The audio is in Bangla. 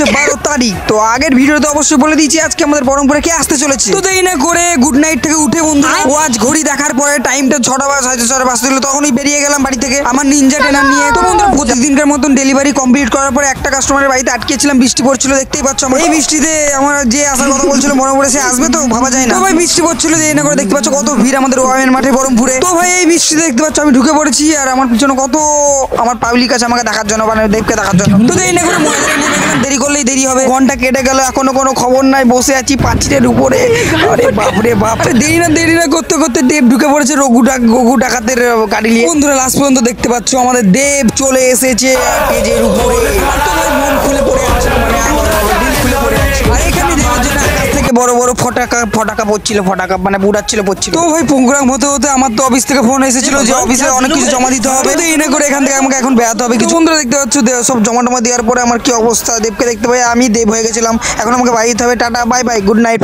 হচ্ছে 12 তারিখ। তো আগের ভিডিওতে অবশ্যই বলে দিয়েছি আজকে আমাদের বহরমপুরে কে আসতে চলেছে। তো দেরি না করে গুড নাইট থেকে উঠে বন্ধুরা ওয়াচ ঘড়ি দেখার পরে টাইমটা 6টা বাজে 6:30 বাজছিল, তখনই বেরিয়ে গেলাম বাড়ি থেকে আমার নিনজা ট্রেনার নিয়ে। তো বন্ধুরা প্রতিদিনকার মতন ডেলিভারি কমপ্লিট করার পরে একটা কাস্টমারের বাড়িতে আটকেছিলাম, বৃষ্টি পড়ছিল দেখতেই পাচ্ছ। এই বৃষ্টিতে আমার যে আসার কথা বলছিল বহরমপুরে সে আসবে তো ভাবা যায় না। তো ভাই বৃষ্টি পড়ছিল, দেরি না করে দেখতে পাচ্ছ কত ভিড় আমাদের ওয়ামের মাঠে বহরমপুরে। তো ভাই এই বৃষ্টিতে দেখতে পাচ্ছ আমি ঢুকে পড়েছি আর আমার পিছনে কত আমার পাবলিক আছে আমাকে দেখার জন্য, মানে দেবকে দেখার জন্য। তো দেরি না করে দেরি করলেই দেরি হবে, ঘন্টা কেটে গেল এখনো কোনো খবর নাই। বসে আছি পাঁচিলের উপরে, আরে বাপরে বাপ। দেরি না করতে করতে দেব ঢুকে পড়েছে রঘু ডাকাতের গাড়ি নিয়ে। বন্ধুরা লাস্ট পর্যন্ত দেখতে পাচ্ছ আমাদের দেব চলে এসেছে স্টেজের উপরে। তো ভাই মন খুলে পড়ে আছে, মানে দিল খুলে পড়ে আছে। আর এখানে দেওয়ার জন্য আকাশ থেকে বড় বড় ফটাকা পড়ছিল, মানে বুড়াচ্ছিল পড়ছিল। তো ভাই প্রোগ্রাম হতে হতে আমার তো অফিস থেকে ফোন এসেছিল যে অফিসে অনেক কিছু জমা দিতে হবে। তো এনে করে এখান থেকে আমাকে এখন বেরোতে হবে কিছু। বন্ধুরা দেখতে পাচ্ছ সব জমা দেওয়ার পরে আমার কি অবস্থা, দেবকে দেখতে পাই আমি দেব হয়ে গেছিলাম। এখন আমাকে বাড়ি যেতে হবে। Tata bye bye, good night.